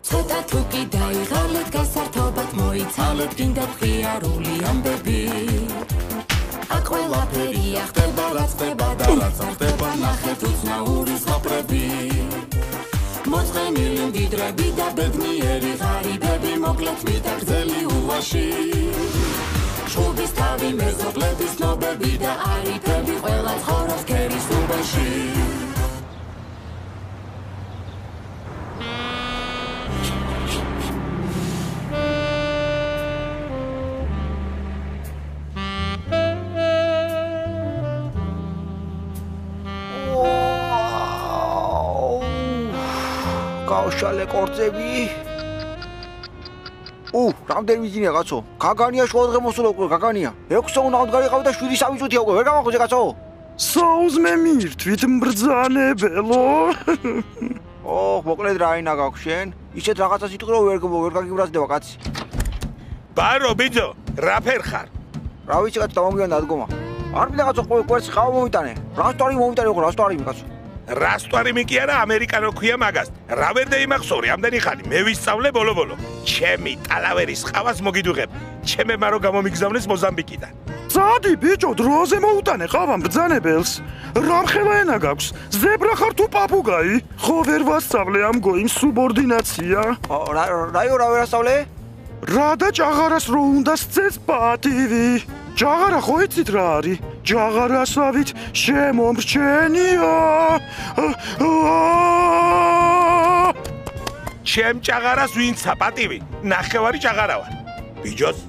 ცოტა თუ კი დაიღალეთ გასართობად მოიცალეთ გინდათ ღიარული ამბები აქ ყველაფერია ხდება რაც ხდება და რაც არ ხდება ნახეთ უცნაური ზღაპრები მოწყენილი მდიდრები და ბედნიერი ღარიბები მოკლეთ მით გრძელი ულვაში შუბის თავი მეზობლების ნობები და არიფები ყველა ცხოვრობს ქერის უბანში გავშალე კორწები რამდენი ვიძინია კაცო გაგანია შუადღე მოსულა უკვე გაგანია 6 უნდა გავიყავი და 7 წუთია უკვე ვერ გამახოზე კაცო საუზმე მირთვით მბრძანებელო მოკლედ რა აინა გაქვს შენ ისეთ რაღაცას იტყვი რომ ვერ გაგიბრაზდება კაცი ბარო ბიძო რა ფერ ხარ რა ვიცი კაცო დამომგვიანდა ადგომა არ მინდა კაცო კვერცხი ხავა მომიტანე რასტვარი მომიტანე ხო რასტვარი კაცო რასტვარი კი არა ამერიკანო ქვია მაგას რა ვერ დაიმახსოვრე ამდენი ხანი მე ვისწავლე ბოლო ჩემი ტალავერის ყავას მოგიდუღებ ჩემებმა რომ გამომიგზავნეს მოზამბიკიდან წადი ბიჭო დროზე მოუტანე ყავა მბრძანებელს რა მხელა ენა გაქვს ზებრა ხარ თუ პაპუგაი ხო ვერ ვასწავლე ამგო იმ სუბორდინაცია რაიო რა ვერ ასწავლე რა და ჭაღარას რო უნდა სცეს პატივი ჭაღარა ხო იცით რა არის ჭაღარასავით შემომრჩენია ჩემ ჭაღარას ვინცა პატივი ნახევარი ჭაღარა ვარ ბიჯოს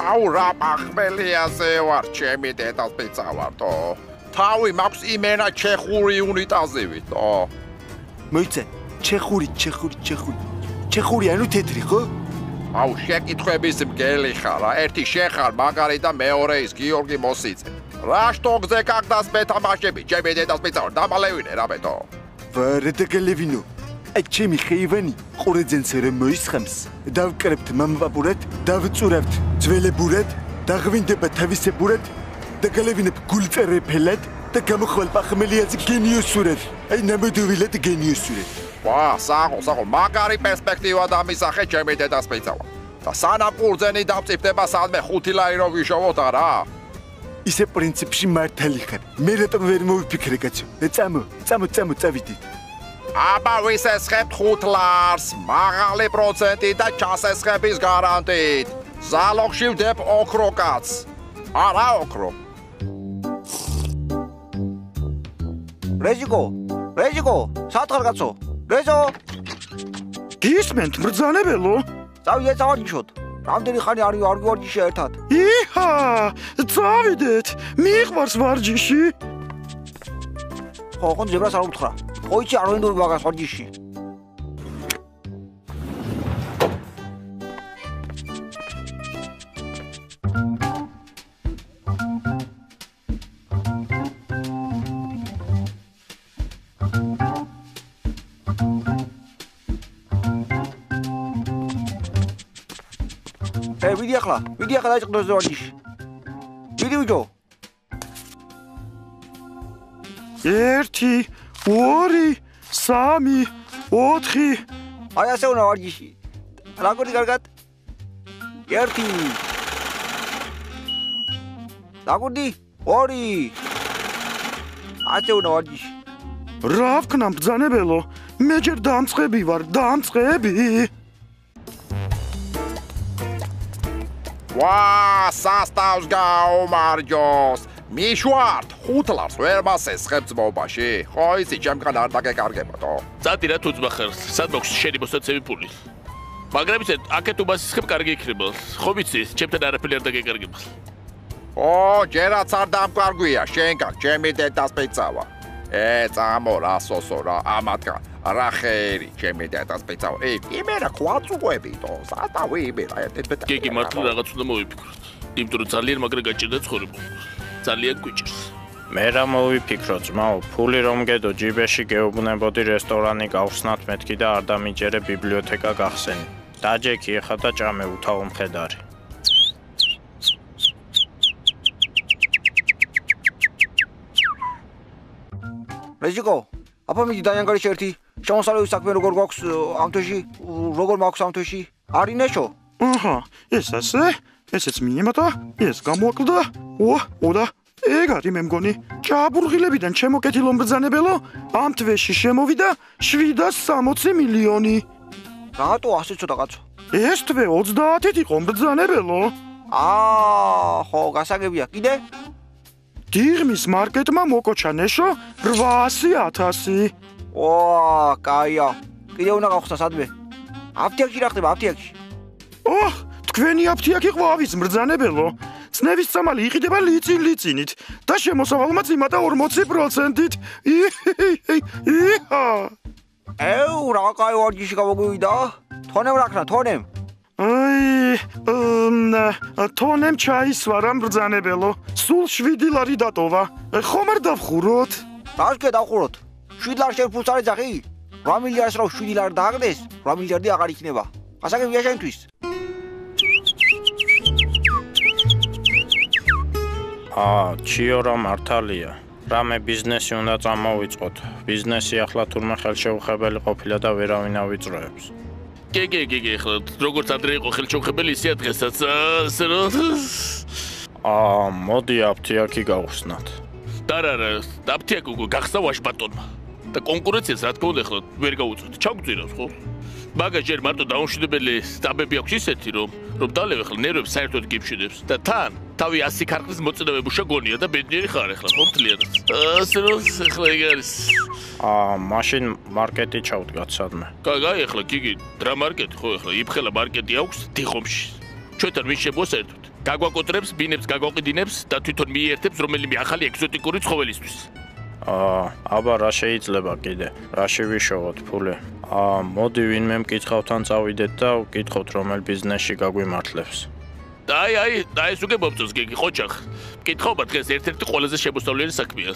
აუ რა პახმელიაზე ვარ ჩემი დედას პიცა ვართო თავი მაქვს იმენა ჩეხური უნიტაზივითო მოიცე ჩეხური ანუ თეთრი ხო აუ შეკითხვების მგელი ხარ რა ერთი შეხარ მაგარი და მეორე ის გიორგი მოსიწე რა შტოგზე კაკდას მეთამაშები ჩემი დედას პიცა ვარ დამალევინე რა ბეთო ვერდეგელევინო ჩემი ხეივანი ყურეძენს რომ მოისხამს დავკრებთ მამაპაპურად დავწურავთ ძველებურად დაღვინდება თავისებურად და გალევინებ გულწერეფელად და გამოხვალ პახმელიაზე გენიოსურად აი ნამდვილად გენიოსურად ვა საღო მაგარი პერსპექტივა დამისახე ჩემი დედას პიცა ვარ და სანამ ყურძენი დავწიფდება სადმე 5 ლარი რო ვიშოვოთ არა ისე პრინციპში მართალი ხარ მე რატომ ვერ მოვიფიქრე კაცო წავიდით აბა ვისესხებთ 5 ლარს მაღალი პროცენტი და ჩასესხების გარანტით ზალოგში ვდებ ოქრო კაც არა ოქრო რეჟიკო სათხარ კაცო რეზო გისმენთ მბრძანებელო წავიდე წავარჯიშოთ რამდენი ხანი არ ვარჯიშია ერთად იჰა წავიდეთ მიყვარს ვარჯიში ხო ზებრას არ უთხრა ხო იცი არ ვენდური მაგას ვარჯიში ვიდი ახლა დაიწყდოს ვარჯიში ვიდი ვიჯო 1 2 3 4 აი ასე უნდა ვარჯიში როგორი კარგად 1 დაგუდი 2 ასე უნდა ვარჯიში რა ვქნა მბრძანებელო მე ჯერ დამწყები ვარ ვა სასტავს გაუმარჯოს მიშვართ 5 ლარს ვერ მასესხებ ძმობაში ხო იცი ჩემგან არ დაგეკარგებოდო წადი რა თუ ძმახერს სად მოქვს შენი მოსაცემი ფული მაგრამ ისე აქეთ უმასესხებ კარგი იქნება ხო ვიცი ჩემთან არაფერი არ დაგეკარგება ო ჯერაც არ დამკარგვია შენგან ჩემი დედას პიცავა წამო რა სოსო რა ამათგან რა ხერი ჩემი დედას პიცავა იმერა ყვაწუყვებითო სატავი იმერა კი მართლა რაღაც უნდა მოვიფიქროთ იმიტომ რომ ძალიან მაგრა გაჭირდა ცხოვრება ძალიან გვიჭირს მე რა მოვიფიქრო ძმაო ფული რომ გედო ჯიბეში გეუბნებოდი რესტორანი გავხსნათ მეთქი და არ დამიჯერე ბიბლიოთეკა გახსენი დაჯექი ეხა და ჭამე უთავო მხედარი რეზიკო, აბა მიდი დაიანგარი შეერთი. შემოსავლების საქმე როგორ გვაქვს ამ თვეში? როგორ მაქვს ამ თვეში? არის ნეშო? აჰა, ეს ასე, ესეც მიემატა, ეს გამოაკლდა. და ეგ არის მე მგონი. ჭაბურღილებიდან ჩემო კეთილო მბრძანებელო, ამ თვეში შემოვიდა 760 მილიონი. რატო ასე ცოტა კაცო? ეს თვე 30-ით იყო მბრძანებელო. ხო, გასაგებია. კიდე? დიღმის მარკეტმა მოკოჩა ნეშო 800.000. კაია. კიდე უნდა გავხსნა სადმე? აფთიაქში რა ხდება აფთიაქში? თქვენი აფთიაქი ყვავის მბრძანებელო. წნევის წამალი იყიდება ლიწინით და შემოსავალმაც იმატა 40%-ით. რა კაი ვარჯიში გამოგვივიდა? თონემ რა ქნა, თონემ? თონემ ჩაისვარა მბრძანებელო. სულ 7 ლარი დატოვა. ხომ არ დავხუროთ? რას გედავხუროთ? 7 ლარი შენ ფულს არ ეძახი? 8 მილიარდს რა 7 ლარი დააგდეს? 8 მილიარდი აღარ იქნება. გასაგებია შენთვის. ჩიორა მართალია. რამე ბიზნესი უნდა წამოვიწყოთ. ბიზნესი ახლა თურმე ხელშეუხებელი ყოფილა და ვერავინ ავიწროებს. კი, ახლა როგორც ადრე იყო ხელშეუხებელი, ისეა დღესაც. მოდი აფთიაქი გავხსნათ. არა, აფთიაქი უკვე გახსნა ვაშბატონმა. და კონკურენციას რა თქმა უნდა ახლა ვერ გაუწევთ. ჩაგვწირავს ხო? მაგას ჯერ მარტო დაუმშვიდებელი სტაბები აქვს ისეთი რომ დალევ ახლა ნერვებს საერთოდ გიფშვიდებს და თან თავი 100 ქარხნის მოწინავებუშა გონია და ბედნიერი ხარ ახლა ხო მთლიანად. ასე რომ ახლა ეგ არის. მაშინ მარკეტი ჩავდგათ სადმე. კაი, ახლა გიგი დრა მარკეტი ხო ახლა იფხელა მარკეტი აქვს დიხომში. ჩვენთან ვინ შემოსერთოთ? გაგვაკოტრებს, ბინებს გაგვაყიდინებს და თვითონ მიერთებს რომელიმე ახალი ეგზოტიკური ცხოველისთვის. აბა რა შეიძლება კიდე? რაში ვიშოვოთ ფული? მოდი ვინმე მკითხავთან წავიდეთ და ვკითხოთ რომელ ბიზნესში გაგვიმართლებს. ეს უკვე მომწონს გიგი ყოჩახ. მკითხაობა დღეს ერთ-ერთი ყველაზე შემოსავლიანი საქმეა.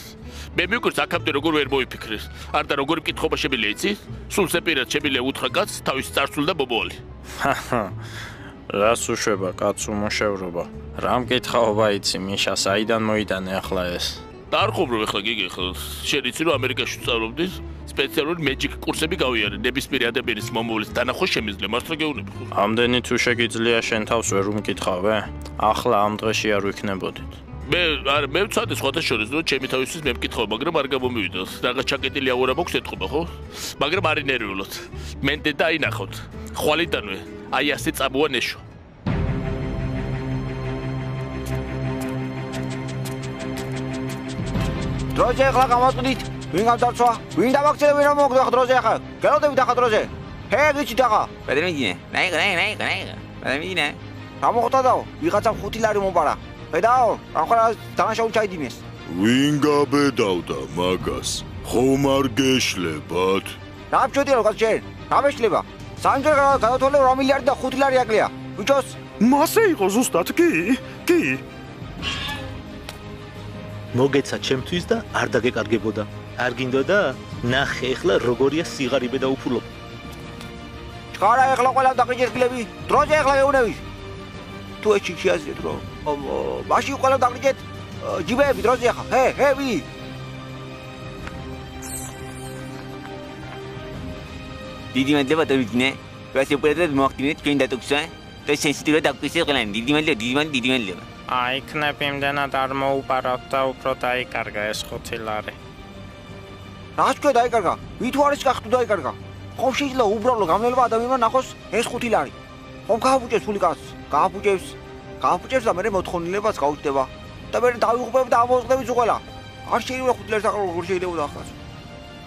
მე მიგვიქრს აქამდე როგორ ვერ მოიფიქრეს. არ და როგორი მკითხაობა შემიძლია იცი? სულ სეპირად შემიძლია უთხრა კაცს თავის წარსული და ბობოალი. რას უშვება კაც უმოშევრობა? რა მკითხაობა იცი მიშა საიდან მოიტანე ახლა ეს? დაარხობრო ახლა გიგი ახლა შენ იცი რომ ამერიკაში ვსწავლობდი სპეციალური მეჯიკ კურსები გავიარე ნებისმიერი ადამიანის მომავლის დანახვა შემიძლია მართლა გეუბნები ხო ამდენი თუ შეგიძლია შენ თავს ვერ უმკითხავე ახლა ამ დღეში არ ვიქნებოდით მე ვცადე სხვათა შორის რომ ჩემი თავისთვის მე მკითხავ მაგრამ არ გამომივიდა რაღაც ჩაკეტილი აურა მაქვს ეთყობა ხო მაგრამ არ ინერვიულოთ მენდე დაინახოთ ხვალიდანვე აი ასე წამოა ნეშო დროზე ახლა გამოვწვით ვინ გამწარცვა ვინ დავაქცევი ვინ მოგდა ხა დროზე ახლა გელოდები და ხა დროზე ჰეგიჩი და ხა ბედრინგინე ბედრინგინე რა მოხდა და ვიღაცა 5 ლარი მომბარა ბედაო ახლა დანაშაული ჩაიდინეს ვინ გაბედავდა მაგას ხომ არ გეშლებათ რა ბჭოდი რა გასჩენ რა მეშლება სანჯერ გადათვალე 8 მილიარდი და 5 ლარი აკლია ბიჭოს მასე იყო ზუსტად კი მოგეცა ჩემთვის და არ დაგეკარგებოდა. არ გინდოდა? ნახე ახლა როგორია სიღარიბე და უფულო. ჩხარა ახლა ყველა დაგიჭერკლები. დროზე ახლა გეუნები. თუ ეჩი შეაზრეთ რომ მაშინ ყველა დაგიჭეთ ჯიბეები დროზე ახლა. ვი. დიდი მადლობა დავიძინე. ვასე პედრედ მოხდინეთ ჩვენ დატოქსა. და სენსიტივად დაგვისე ყველანი. დიდი მადლობა. აიქნებ იმდენად არ მოუპაროთ და უფრო დაიკარგა ეს 5 ლარი. რას თქვა დაიკარგა? ვითო არის გახტუ დაიკარგა? ხომ შეიძლება უბრალოდ გამნელება ადამიანმა ნახოს ეს 5 ლარი. ხომ გააფუჭებს ფული კაცს? გააფუჭებს და მე მოთხოვნილებას გაუჩნდება. და მე დავიღუპებ და ამოწყდები უყველა. არ შეიძლება 5 ლარს აკრო როგორ შეიძლება ახლა.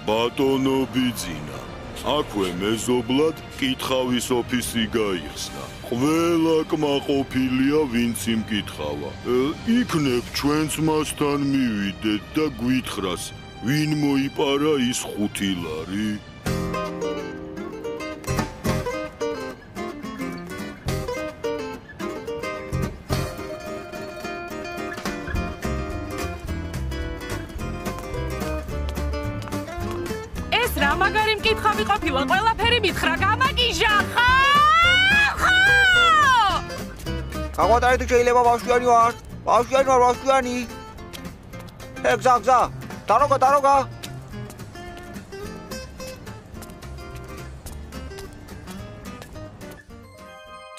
ბატონო ბიძინა, აქვე მეზობლად კითხავის ოფისი გაიხსნა. ყველა კმაყოფილია ვინც იმკითხავა. იქნებ ჩვენც მასთან მივიდეთ და გვითხრას, ვინ მოიპარა ის 5 ლარი? ეს რა მაგარი მკითხავი ყოფილა, ყველაფერი მითხრა, გამაგიჟა ხა? გაგვატარეთ თუ შეიძლება ბავშვიანი ვარ. ეგზა. დაროგა.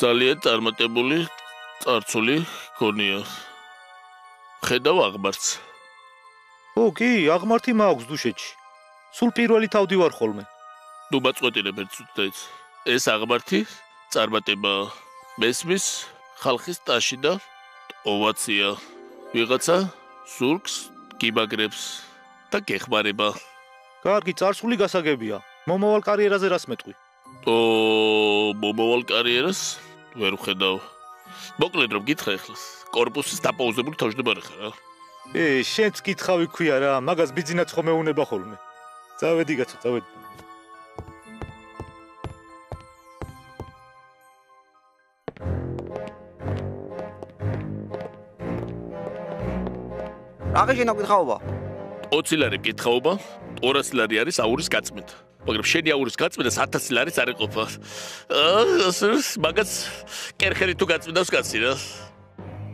ძალიან წარმატებული წარსული გქონია. ხედავ აღმართს. ო, კი, აღმართი მაქვს დუშეთში. სულ პირველი თავდი ვარ ხოლმე. ნუ მაწყვეტინებ ერთ წუთიც. ეს აღმართი წარმატება მესმის ხალხის ტაში და ოვაცია. ვიღაცა სურგს გიბაგრებს და გეხმარება. კარგი, წარსული გასაგებია. მომავალ კარიერაზე რას მეტყვი? მომავალ კარიერას ვერ ვხედავ. მოკლედ რომ გითხრა ეხლა, კორპუსის დაპაუზებული თავმჯდომარე ხარ რა? შენც კითხავი ქვია რა, მაგას ბიძინაც ხომ ეუნება ხოლმე. წავედი კაცო, წავედი. რა შენა გითხაობა? 20 ლარი გითხაობა, 200 ლარი არის აურის გაწმენდა. მაგრამ შენი აურის გაწმენდა 1000 ლარიც არ იყოფა. მაგაც კერხერი თუ გაწმენდავს კაცი რა.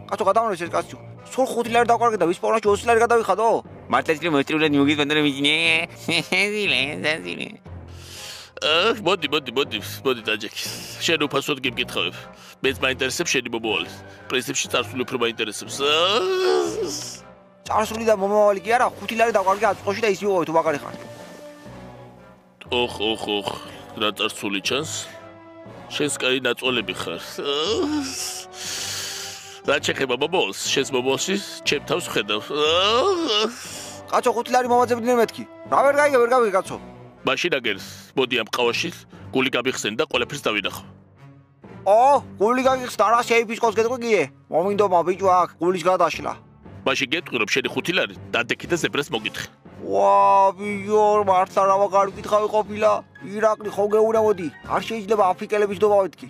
კაცო გადავარეს ეს კაცი. სულ 5 ლარი დავკარგე და ვის პოვნაში 20 ლარი გადავიხადო? მართლაც მოსტრიულად მოგიგვენდა მიძინე. მოდი დაჯექი. შენ უფასოდ გიმკითხავებ. მეც მაინტერესებს შენი მომავალი. პრინციპში წარსული უფრო მაინტერესებს. წარსული და მომავალი კი არა, 5 ლარი დავკარგე აწყვოში და ის მივოვე თუ მაგარი ხარ. ოხ, რა წარსული ჩანს? შენს კაი ნაწოლები ხარ. რა შეხება მომავალს? შენს მომავალში ჩემ თავს ხედავ. კაცო 5 ლარი მომაძებდნენ მეთქი. რა ვერ გავიგე კაცო. მაშინ აგერ, მოდი ამ ყავაში გული გამიხსენ და ყველაფერს დავინახო. გული გაგიხსნა რა შეიფისკოს გეტყვიგიე? მომინდომა ბიჭო აქ გულის გადაშლა. მაშინ გეტყვი რომ შენი 5 ლარი დადექი და ზებრას მოგითხე. ბიჭო, მართლა რა ვაგარი გითხავი ყოფილა? ირაკლი ხო გეუნებოდი? არ შეიძლება აფრიკელების დობა ვეთქი.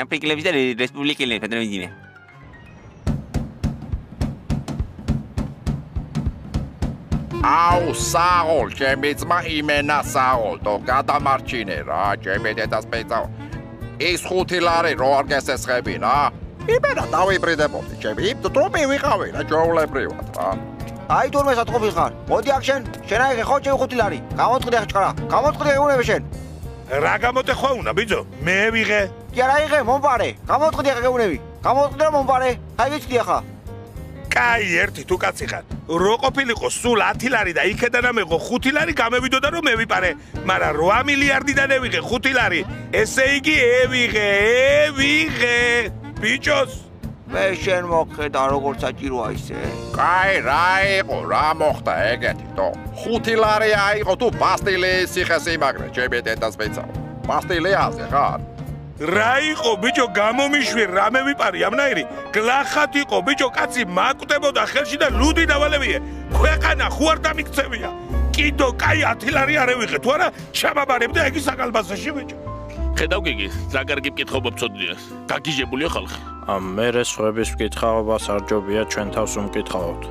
აფრიკელების და რესპუბლიკელების ფედერალიზმი. აუ, საყოლ, ჩემი ძმა იმენა საყოლო, გადამარჩინე რა, ჩემი დედას პეწავ. ის 5 ლარი რო არ გესესხები რა. იმენა დავიბრიდებოდი, ჩემი დრომი ვიყავი რა, ჯოულებრივად რა. აი თორმე სათხოვი ხარ. მოდი აქ შენ აიღე ხო ჩემი 5 ლარი. გამოწყდი ახ ჭკარა. გამოწყდი ეგუნები შენ. რა გამოტეხვა უნდა ბიძო? მე ვიღე. კი არა აიღე, მომპარე. გამოწყდი ახ ეგუნები. გამოწყდი რომ მომპარე. აი გიჩდი ახლა. კაი, ერთი თუ კაცი ხარ. რო ყოფილიყო სულ 10 ლარი და იქედან ამეღო 5 ლარი გამევიდოდა რომ მე ვიპარე. მაგრამ 8 მილიარდიდან ევიღე 5 ლარი. ესე იგი ევიღე. ბიჭოს მე შენ მოხედა როგორ საჭიროა ისე. კაი, რა იყო, რა მოხდა ეგეთი თო. 5 ლარი აიღო თუ ბასტილიის ციხეს იმაგრე, ჩემი დედას პეწავ. ბასტილიაზე ხარ? რა იყო ბიჭო გამომიშვი რამე ვიპარი ამნაირი გლახად იყო ბიჭო კაცი მაკვდებოდა ხელში და ლუდი დავალებიე ქვეყანა ხო არ დამიქცევია კიდო კაი 10 ლარი არ ევიღე თუ არა ჩამაბარებ და ეგ საკალბასაში ბიჭო ხედავ გიგი რა კარგი მკითხაობა მწოდნია გაგიჟებულია ხალხი მე სხვების მკითხაობას არ ჯობია ჩვენ თავს უმკითხავთ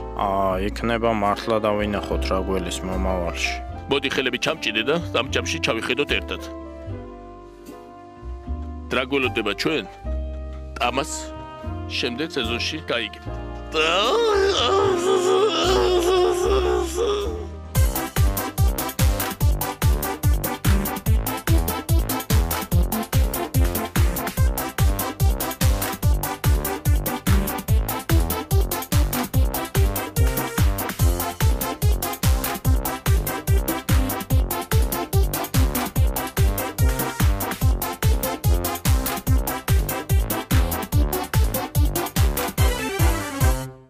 იქნება მართლა დავინახოთ რა გველის მომავალში მოდი ხელები ჩამჭიდე და ამ ჯამში ჩავიხედოთ ერთად რა გველოდება ჩვენ ამას შემდეგ სეზონში გაიგებთ